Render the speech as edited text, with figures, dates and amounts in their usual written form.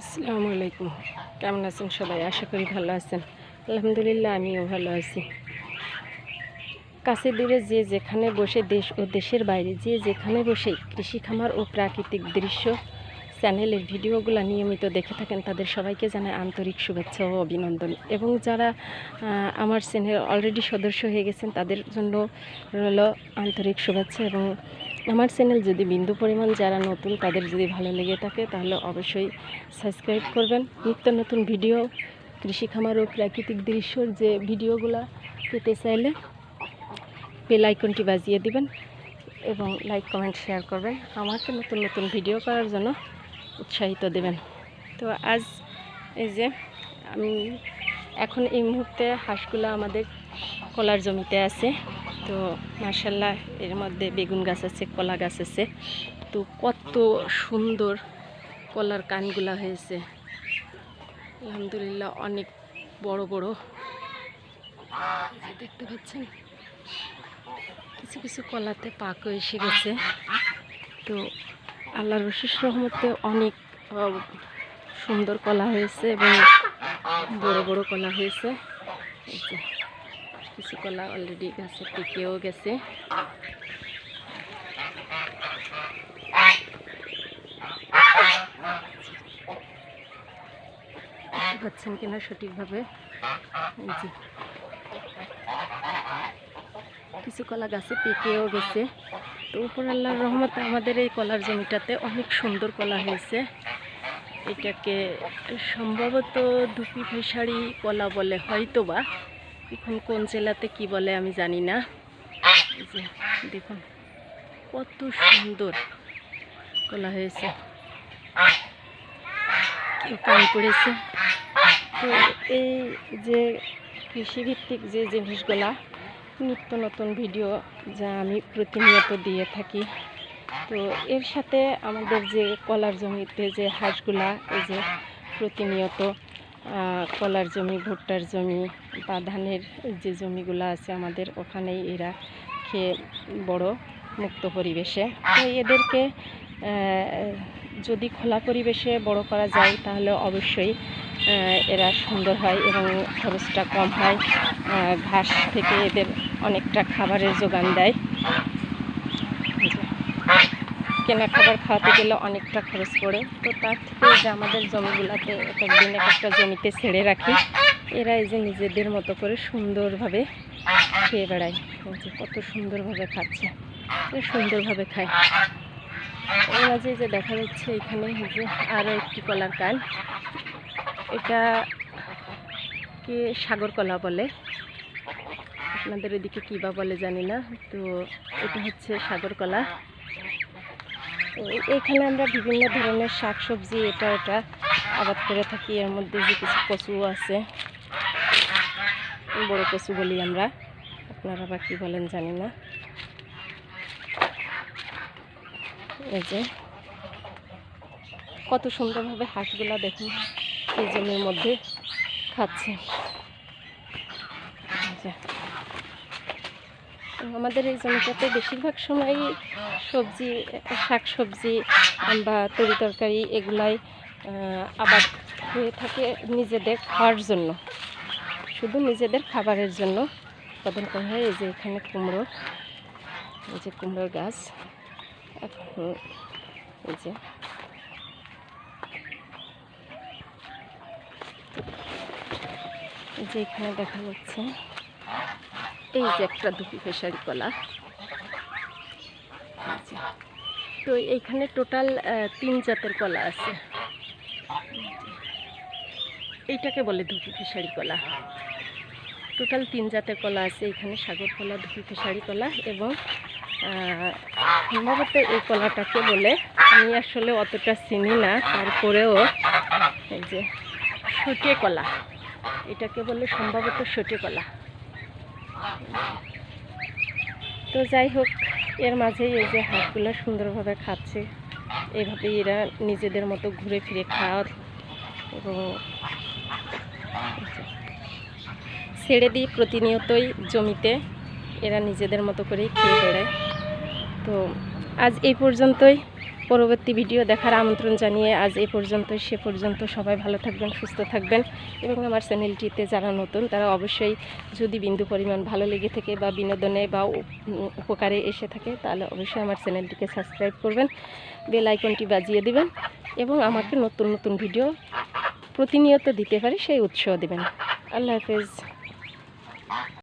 আসসালামু আলাইকুম। কেমন আছেন সবাই? আশা করি ভালো আছেন। আলহামদুলিল্লাহ আমিও ভালো আছি। কাছে দূরে যে যেখানে বসে, দেশ ও দেশের বাইরে যে যেখানে বসে কৃষি খামার ও প্রাকৃতিক দৃশ্য চ্যানেলের ভিডিওগুলো নিয়মিত দেখে থাকেন, তাদের সবাইকে জানাই আন্তরিক শুভেচ্ছা ও অভিনন্দন। এবং যারা আমার চ্যানেল অলরেডি সদস্য হয়ে গেছেন, তাদের জন্য রইল আন্তরিক শুভেচ্ছা। এবং আমার চ্যানেল যদি বিন্দু পরিমাণ যারা নতুন, তাদের যদি ভালো লেগে থাকে তাহলে অবশ্যই সাবস্ক্রাইব করবেন। নিত্য নতুন ভিডিও, কৃষি খামার ও প্রাকৃতিক দৃশ্যর যে ভিডিওগুলো পেতে চাইলে বেল আইকনটি বাজিয়ে দিবেন এবং লাইক কমেন্ট শেয়ার করবেন। আমাকে নতুন নতুন ভিডিও করার জন্য উৎসাহিত দেবেন। তো আজ এই যে আমি এখন এই মুহূর্তে হাঁসগুলো আমাদের কলার জমিতে আছে। তো মাশাআল্লাহ এর মধ্যে বেগুন গাছ আছে, কলা গাছ আছে। তো কত সুন্দর কলার কানগুলা হয়েছে, আলহামদুলিল্লাহ অনেক বড় বড় দেখতে পাচ্ছেন। কিছু কিছু কলাতে পাকও এসে গেছে। তো আল্লাহর অশেষ রহমতে অনেক সুন্দর কলা হয়েছে এবং বড় বড় কলা হয়েছে। কিছু কলা অলরেডি গাছে পেকেও গেছে। পাচ্ছেন কিনা সঠিকভাবে, কিছু কলা গাছে পেকেও গেছে। তো উপর আল্লাহর রহমতে আমাদের এই কলার জমিটাতে অনেক সুন্দর কলা হয়েছে। এটাকে সম্ভবত ধুপি ফেসারি কলা বলে, হয়তো বা। এখন কোন জেলাতে কি বলে আমি জানি না। দেখুন কত সুন্দর কলা হয়েছে, কান পড়েছে। তো এই যে কৃষিভিত্তিক যে জিনিসগুলা, নিত্য নতুন ভিডিও যা আমি প্রতিনিয়ত দিয়ে থাকি, তো এর সাথে আমাদের যে কলার জমিতে যে হাঁসগুলা, এই যে প্রতিনিয়ত কলার জমি, ভুট্টার জমি বা ধানের যে জমিগুলো আছে আমাদের, ওখানেই এরা খেয়ে বড় মুক্ত পরিবেশে। তো এদেরকে যদি খোলা পরিবেশে বড় করা যায় তাহলে অবশ্যই এরা সুন্দর হয় এবং খরচটা কম হয়। ঘাস থেকে এদের অনেকটা খাবারের যোগান দেয়। কেনা খাবার খাওয়াতে গেলে অনেকটা খরচ পড়ে। তো তার থেকে যে আমাদের জমিগুলোতে একদিন একটা জমিতে ছেড়ে রাখি, এরা এই যে নিজেদের মতো করে সুন্দরভাবে খেয়ে বেড়ায়। কত সুন্দরভাবে খাচ্ছে, সুন্দরভাবে খায়। এর মাঝে যে দেখা যাচ্ছে এখানে যে আরও একটি কলার কান, এটাকে সাগর কলা বলে, আপনাদের ওইদিকে কী বা বলে জানি না। তো এটা হচ্ছে সাগর কলা। এখানে আমরা বিভিন্ন ধরনের শাকসবজি এটা আবাদ করে থাকি। এর মধ্যে যে কিছু কচু আছে, বড় কচু বলি আমরা, আপনারা বা কী বলেন জানি না। এই যে কত সুন্দরভাবে হাঁসগুলা দেখুন এই জমির মধ্যে খাচ্ছে। আমাদের এই জমিটাতে বেশিরভাগ সময়ই সবজি, শাকসবজি বা তরি তরকারি এগুলাই আবাদ হয়ে থাকে নিজেদের খাওয়ার জন্য, শুধু নিজেদের খাবারের জন্য উৎপাদন করা হয়। এই যে এখানে কুমড়ো, এই যে কুমড়োর গাছ, এই যে এখানে দেখা যাচ্ছে এই যে একটা ধুপি ফেসারি কলা। তো এইখানে টোটাল 3 জাতের কলা আছে। এইটাকে বলে ধুপি ফেসারি কলা। টোটাল 3 জাতের কলা আছে এখানে, সাগর কলা, ধুপি ফেসারি কলা এবং সম্ভবত এই কলাটাকে বলে, আমি আসলে অতটা চিনি না, তারপরেও এই যে সটে কলা, এটাকে বলে সম্ভবত সটে কলা। তো যাই হোক, এর মাঝেই এই যে হাঁসগুলো সুন্দরভাবে খাচ্ছে। এইভাবে এরা নিজেদের মতো ঘুরে ফিরে খাওয়ার এবং ছেড়ে দিই প্রতিনিয়তই জমিতে, এরা নিজেদের মতো করেই খেয়ে বেড়ায়। তো আজ এই পর্যন্তই। পরবর্তী ভিডিও দেখার আমন্ত্রণ জানিয়ে আজ এ পর্যন্ত, সে পর্যন্ত সবাই ভালো থাকবেন, সুস্থ থাকবেন এবং আমার চ্যানেলটিতে যারা নতুন তারা অবশ্যই যদি বিন্দু পরিমাণ ভালো লেগে থাকে বা বিনোদনে বা উপকারে এসে থাকে তাহলে অবশ্যই আমার চ্যানেলটিকে সাবস্ক্রাইব করবেন, বেল আইকনটি বাজিয়ে দিবেন এবং আমাকে নতুন নতুন ভিডিও প্রতিনিয়ত দিতে পারি সেই উৎসাহ দেবেন। আল্লাহ হাফেজ।